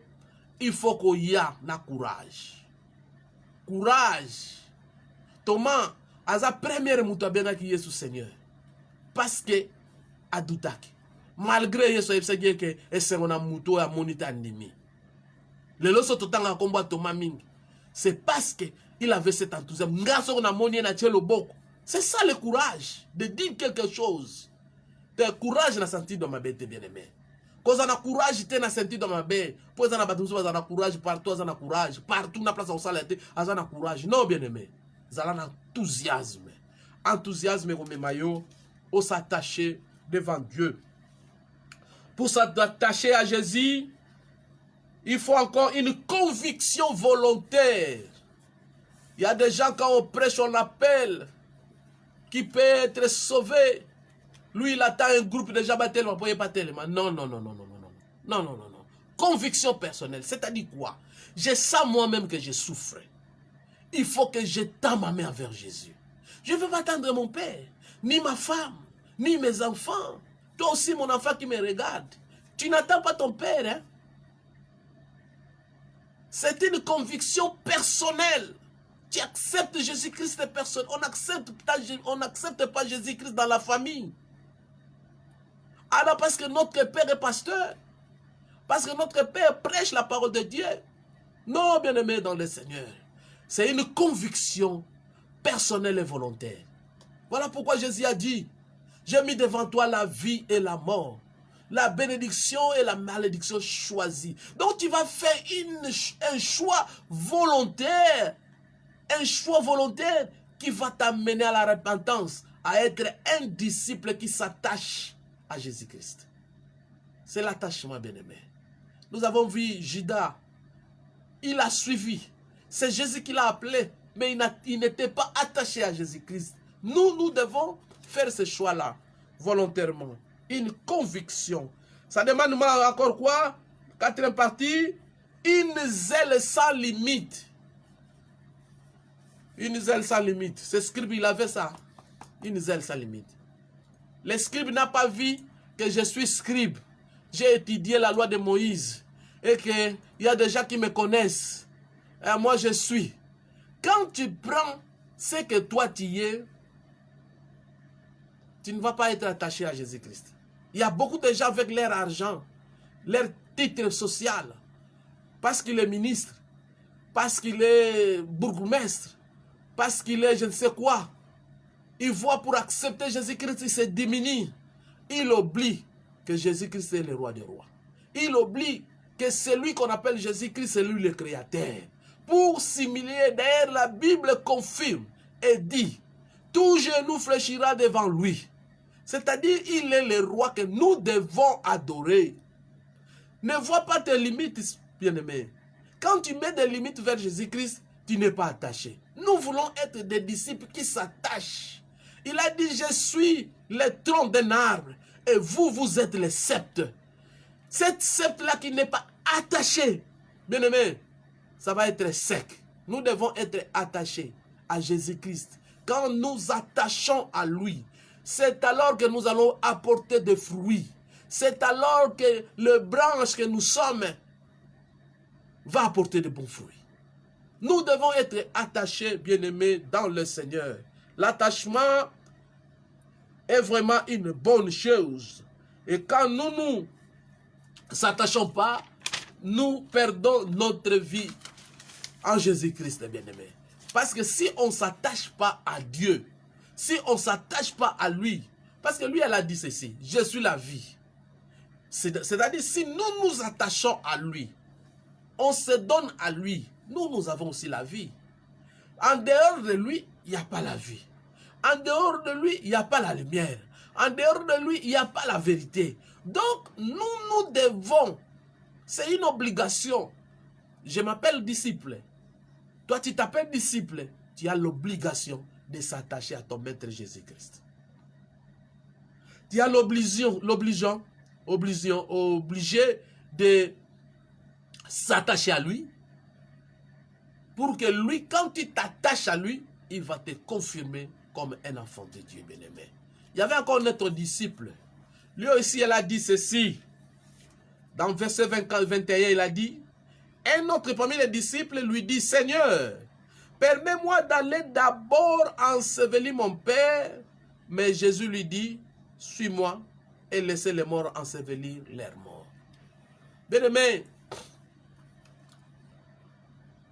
il faut qu'il y ait na courage. Courage. Thomas, à sa première moutabena qui est sous Seigneur. Parce que, adutaki. Malgré Yesu ebsegi que esengona muto ya monita ndimi. Le loso totanga komba Thomas mingi. C'est parce que il avait cet enthousiasme. Ngaso na moni na tchelo boko. C'est ça le courage de dire quelque chose. Le courage na senti dans ma bête bien-aimé. Quand on a courage, tu as senti dans ma bête. Pour ça, on a courage partout, on a courage. Partout, on a place où ça on a courage. Non, bien-aimé. On a un enthousiasme. Enthousiasme comme maillot, on s'attacher devant Dieu. Pour s'attacher à Jésus, il faut encore une conviction volontaire. Il y a des gens, quand on prêche, on appelle, qui peut être sauvé. Lui, il attend un groupe de gens, tellement, pas tellement. Non. Conviction personnelle, c'est-à-dire quoi? Je sens moi-même que je souffre. Il faut que je tends ma main vers Jésus. Je ne veux pas attendre mon père, ni ma femme, ni mes enfants. Toi aussi, mon enfant qui me regarde. Tu n'attends pas ton père. Hein? C'est une conviction personnelle. Tu acceptes Jésus-Christ de personne. On n'accepte pas Jésus-Christ dans la famille. Alors parce que notre père est pasteur. Parce que notre père prêche la parole de Dieu. Non, bien-aimé dans le Seigneur. C'est une conviction personnelle et volontaire. Voilà pourquoi Jésus a dit, j'ai mis devant toi la vie et la mort. La bénédiction et la malédiction choisies. Donc tu vas faire un choix volontaire. Un choix volontaire qui va t'amener à la repentance. À être un disciple qui s'attache à Jésus-Christ. C'est l'attachement, bien-aimé. Nous avons vu Judas. Il a suivi. C'est Jésus qui l'a appelé. Mais il n'était pas attaché à Jésus-Christ. Nous devons faire ce choix-là. Volontairement. Une conviction. Ça demande encore quoi? Quatrième partie. Une zèle sans limite. Une zèle sans limite. Ce scribe, il avait ça. Une zèle sans limite. Le scribe n'a pas vu que je suis scribe. J'ai étudié la loi de Moïse. Et qu'il y a des gens qui me connaissent. Et moi, je suis. Quand tu prends ce que toi tu es, tu ne vas pas être attaché à Jésus-Christ. Il y a beaucoup de gens avec leur argent, leur titre social, parce qu'il est ministre, parce qu'il est bourgmestre, parce qu'il est je ne sais quoi. Il voit pour accepter Jésus-Christ, il se diminue. Il oublie que Jésus-Christ est le roi des rois. Il oublie que celui qu'on appelle Jésus-Christ, c'est lui le créateur. Pour simuler, d'ailleurs, la Bible confirme et dit, tout genou fléchira devant lui. C'est-à-dire, il est le roi que nous devons adorer. Ne vois pas tes limites, bien-aimé. Quand tu mets des limites vers Jésus-Christ, tu n'es pas attaché. Nous voulons être des disciples qui s'attachent. Il a dit, je suis le tronc d'un arbre et vous, vous êtes les sceptres. Cette sceptre-là qui n'est pas attachée, bien-aimé, ça va être sec. Nous devons être attachés à Jésus-Christ. Quand nous attachons à lui, c'est alors que nous allons apporter des fruits. C'est alors que le branche que nous sommes va apporter de bons fruits. Nous devons être attachés, bien-aimés, dans le Seigneur. L'attachement est vraiment une bonne chose. Et quand nous ne nous attachons pas, nous perdons notre vie en Jésus-Christ, bien-aimé. Parce que si on ne s'attache pas à Dieu, si on ne s'attache pas à lui, parce que lui, elle a dit ceci, je suis la vie. C'est-à-dire, si nous nous attachons à lui, on se donne à lui, nous avons aussi la vie. En dehors de lui, il n'y a pas la vie. En dehors de lui, il n'y a pas la lumière. En dehors de lui, il n'y a pas la vérité. Donc, nous devons, c'est une obligation je m'appelle disciple. Toi, tu t'appelles disciple. Tu as l'obligation de s'attacher à ton maître Jésus-Christ. Tu as obligé de s'attacher à lui. Pour que lui, quand tu t'attaches à lui, il va te confirmer comme un enfant de Dieu bien-aimé. Il y avait encore notre disciple. Lui aussi, il a dit ceci. Dans verset 21, il a dit, un autre parmi les disciples lui dit, Seigneur, permets-moi d'aller d'abord ensevelir mon père. Mais Jésus lui dit, suis-moi et laissez les morts ensevelir leurs morts. Bien-aimé,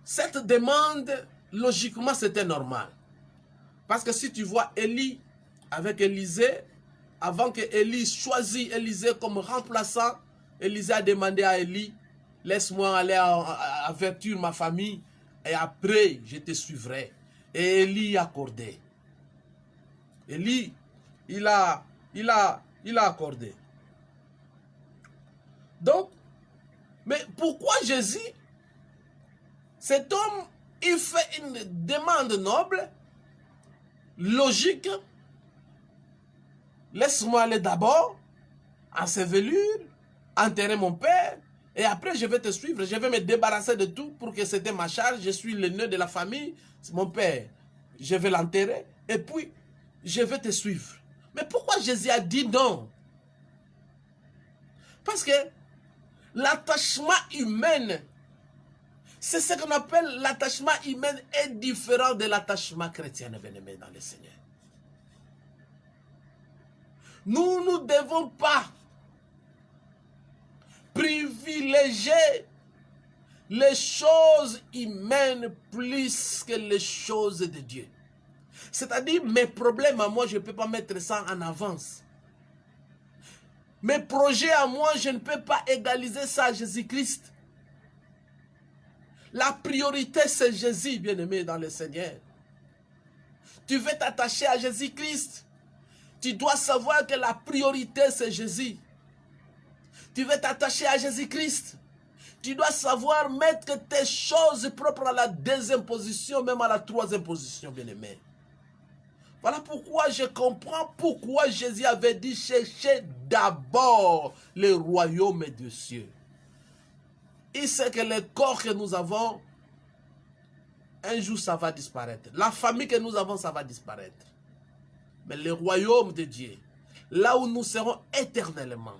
cette demande, logiquement, c'était normal. Parce que si tu vois Élie avec Élisée, avant que Élie choisisse Élisée comme remplaçant, Élisée a demandé à Élie, laisse-moi aller avertir ma famille et après je te suivrai. Et Élie a accordé. Élie, il a accordé. Donc, mais pourquoi Jésus, cet homme, il fait une demande noble, logique. Laisse-moi aller d'abord, ensevelir, enterrer mon père, et après je vais te suivre. Je vais me débarrasser de tout pour que c'était ma charge. Je suis le nœud de la famille, c'est mon père. Je vais l'enterrer, et puis je vais te suivre. Mais pourquoi Jésus a dit non? Parce que l'attachement humain, c'est ce qu'on appelle l'attachement humain est différent de l'attachement chrétien, bien-aimé dans le Seigneur. Nous ne devons pas privilégier les choses humaines plus que les choses de Dieu. C'est-à-dire, mes problèmes à moi, je ne peux pas mettre ça en avance. Mes projets à moi, je ne peux pas égaliser ça à Jésus-Christ. La priorité, c'est Jésus, bien-aimé dans le Seigneur. Tu veux t'attacher à Jésus-Christ. Tu dois savoir que la priorité, c'est Jésus. Tu veux t'attacher à Jésus-Christ. Tu dois savoir mettre tes choses propres à la deuxième position, même à la troisième position, bien-aimé. Voilà pourquoi je comprends pourquoi Jésus avait dit cherchez d'abord le royaume des cieux. Il sait que le corps que nous avons, un jour ça va disparaître. La famille que nous avons, ça va disparaître. Mais le royaume de Dieu, là où nous serons éternellement,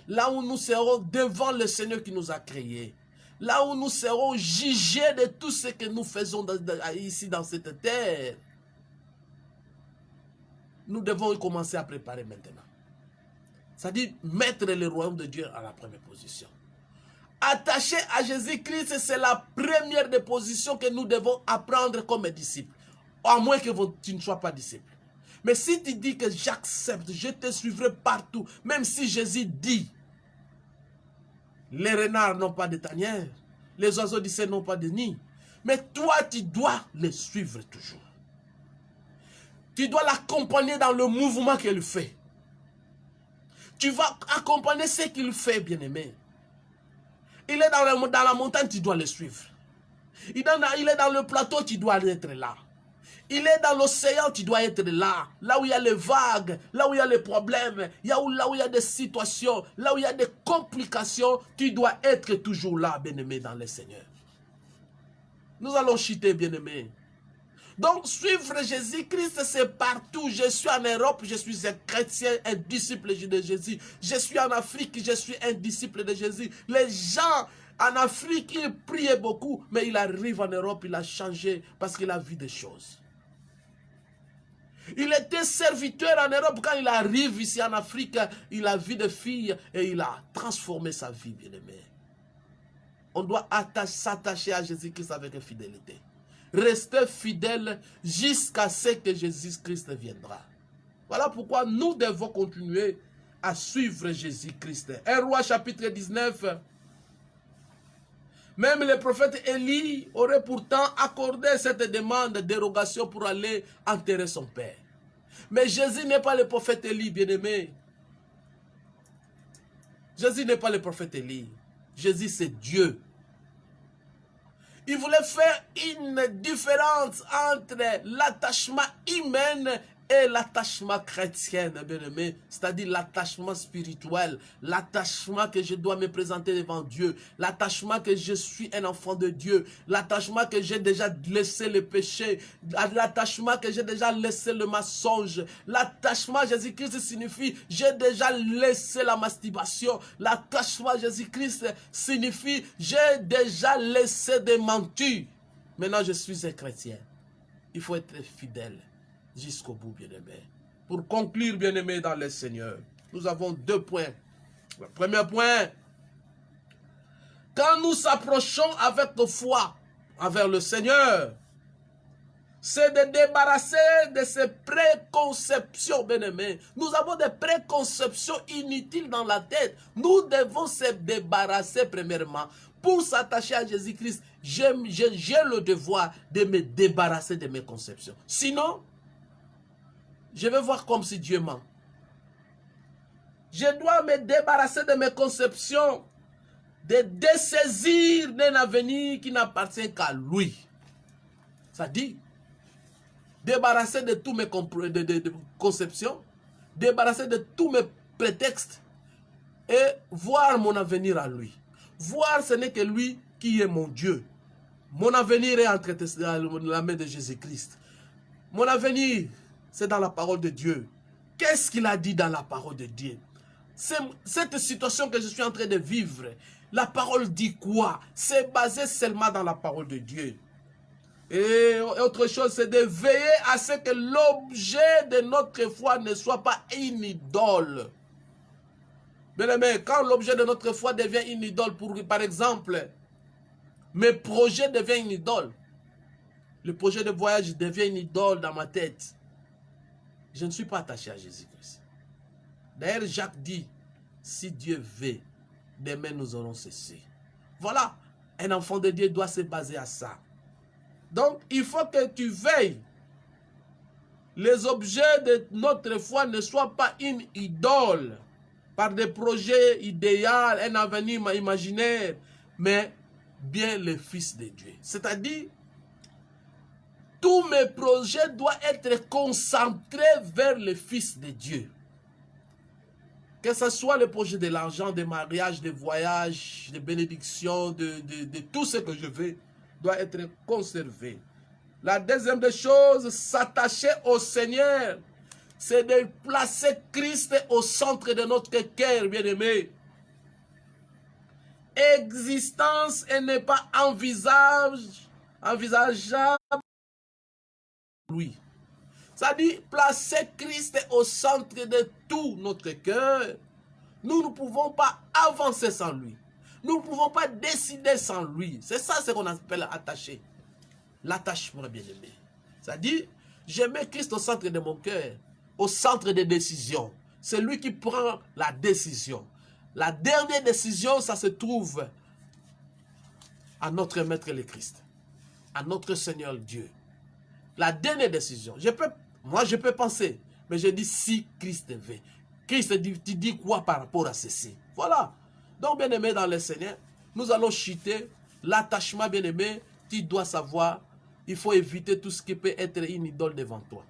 là où nous serons devant le Seigneur qui nous a créés, là où nous serons jugés de tout ce que nous faisons ici dans cette terre, nous devons commencer à préparer maintenant. C'est-à-dire mettre le royaume de Dieu à la première position. Attaché à Jésus-Christ, c'est la première des positions que nous devons apprendre comme disciples. À moins que tu ne sois pas disciple. Mais si tu dis que j'accepte, je te suivrai partout, même si Jésus dit, les renards n'ont pas de tanière, les oiseaux du ciel n'ont pas de nid, mais toi tu dois les suivre toujours. Tu dois l'accompagner dans le mouvement qu'il fait. Tu vas accompagner ce qu'il fait, bien-aimé. Il est dans la montagne, tu dois le suivre. Il est dans le plateau, tu dois être là. Il est dans l'océan, tu dois être là. Là où il y a les vagues, là où il y a les problèmes, là où il y a des situations, là où il y a des complications, tu dois être toujours là, bien-aimé, dans le Seigneur. Nous allons chuter, bien-aimé. Donc, suivre Jésus-Christ, c'est partout. Je suis en Europe, je suis un chrétien, un disciple de Jésus. Je suis en Afrique, je suis un disciple de Jésus. Les gens en Afrique, ils priaient beaucoup, mais il arrive en Europe, il a changé parce qu'il a vu des choses. Il était serviteur en Europe, quand il arrive ici en Afrique, il a vu des filles et il a transformé sa vie, bien-aimé. On doit s'attacher à Jésus-Christ avec fidélité. Restez fidèles jusqu'à ce que Jésus-Christ viendra. Voilà pourquoi nous devons continuer à suivre Jésus-Christ. 1 Roi chapitre 19. Même le prophète Élie aurait pourtant accordé cette demande de dérogation pour aller enterrer son père. Mais Jésus n'est pas le prophète Élie, bien-aimé. Jésus n'est pas le prophète Élie. Jésus, c'est Dieu. Il voulait faire une différence entre l'attachement humain et l'attachement chrétien, bien-aimé, c'est-à-dire l'attachement spirituel, l'attachement que je dois me présenter devant Dieu, l'attachement que je suis un enfant de Dieu, l'attachement que j'ai déjà laissé le péché, l'attachement que j'ai déjà laissé le mensonge, l'attachement Jésus-Christ signifie j'ai déjà laissé la masturbation, l'attachement Jésus-Christ signifie j'ai déjà laissé des mentir. Maintenant je suis un chrétien. Il faut être fidèle jusqu'au bout, bien-aimé. Pour conclure, bien-aimé dans le Seigneur, nous avons 2 points. Le premier point, quand nous s'approchons avec foi envers le Seigneur, c'est de débarrasser de ces préconceptions, bien-aimés. Nous avons des préconceptions inutiles dans la tête. Nous devons se débarrasser premièrement. Pour s'attacher à Jésus-Christ, j'ai le devoir de me débarrasser de mes conceptions. Sinon, je vais voir comme si Dieu ment. Je dois me débarrasser de mes conceptions, de dessaisir d'un avenir qui n'appartient qu'à lui. Ça dit, débarrasser de tous mes conceptions, débarrasser de tous mes prétextes et voir mon avenir à lui. Voir, ce n'est que lui qui est mon Dieu. Mon avenir est entre la main de Jésus-Christ. Mon avenir, c'est dans la parole de Dieu. Qu'est-ce qu'il a dit dans la parole de Dieu? Cette situation que je suis en train de vivre, la parole dit quoi? C'est basé seulement dans la parole de Dieu. Et autre chose, c'est de veiller à ce que l'objet de notre foi ne soit pas une idole. Bien-aimé, quand l'objet de notre foi devient une idole, par exemple, mes projets deviennent une idole. Le projet de voyage devient une idole dans ma tête. Je ne suis pas attaché à Jésus-Christ. D'ailleurs, Jacques dit, si Dieu veut, demain nous aurons cessé. Voilà, un enfant de Dieu doit se baser à ça. Donc, il faut que tu veilles. Les objets de notre foi ne soient pas une idole, par des projets idéaux, un avenir imaginaire, mais bien le Fils de Dieu. C'est-à-dire, tous mes projets doivent être concentrés vers le Fils de Dieu. Que ce soit le projet de l'argent, de mariage, de voyage, de bénédiction, de tout ce que je veux, doit être conservé. La deuxième des choses, s'attacher au Seigneur, c'est de placer Christ au centre de notre cœur, bien-aimé. Existence et n'est pas envisageable. Oui. Ça dit placer Christ au centre de tout notre cœur. Nous ne pouvons pas avancer sans lui. Nous ne pouvons pas décider sans lui. C'est ça ce qu'on appelle attacher. L'attachement, bien-aimé. Ça dit, je mets Christ au centre de mon cœur, au centre des décisions. C'est lui qui prend la décision. La dernière décision, ça se trouve à notre Maître le Christ, à notre Seigneur Dieu. La dernière décision. Moi, je peux penser, mais je dis si Christ veut. Christ dit, tu dis quoi par rapport à ceci? Voilà. Donc, bien-aimé dans le Seigneur, nous allons chuter l'attachement, bien-aimé. Tu dois savoir, il faut éviter tout ce qui peut être une idole devant toi.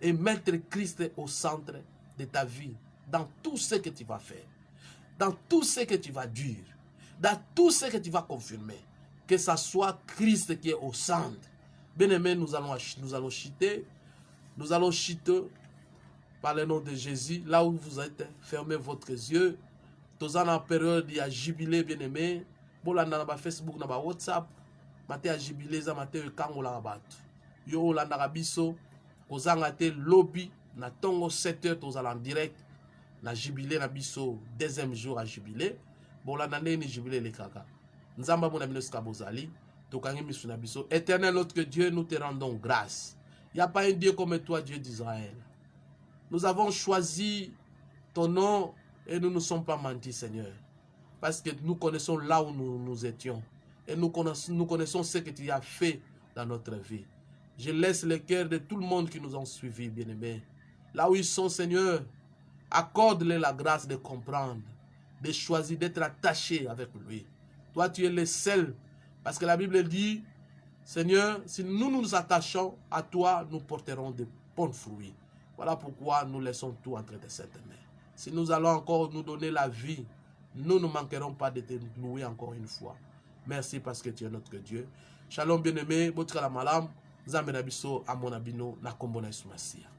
Et mettre Christ au centre de ta vie, dans tout ce que tu vas faire, dans tout ce que tu vas dire, dans tout ce que tu vas confirmer. Que ce soit Christ qui est au centre. Bien-aimé, nous allons chuter. Nous allons chuter par le nom de Jésus. Là où vous êtes, fermez votre yeux. Tous en période, il y a jubilé, bien-aimé. Bon, là, dans Facebook, dans WhatsApp. Maté a jubilé, ça maté le kango la rabat. Yo, là, dans biso. Kozanga te lobby. Na tongo 7 heures, tous en direct. Na jubilé, na biso. Deuxième jour à jubilé. Bon, là, dans les jubilé, les kaka. Nzamba, mon ami, Skabozali. Éternel autre que Dieu, nous te rendons grâce. Il n'y a pas un Dieu comme toi, Dieu d'Israël. Nous avons choisi ton nom et nous ne sommes pas mentis, Seigneur. Parce que nous connaissons là où nous étions. Et nous connaissons ce que tu as fait dans notre vie. Je laisse le cœur de tout le monde qui nous ont suivis, bien-aimés. Là où ils sont, Seigneur, accorde-les la grâce de comprendre, de choisir, d'être attaché avec lui. Toi, tu es le seul. Parce que la Bible dit, Seigneur, si nous nous attachons à toi, nous porterons de bons fruits. Voilà pourquoi nous laissons tout entre tes saintes mains. Si nous allons encore nous donner la vie, nous ne manquerons pas de te louer encore une fois. Merci parce que tu es notre Dieu. Shalom bien-aimé, botra la malam, Zambe na biso, amona bino, na kombo na Yesu Masiya.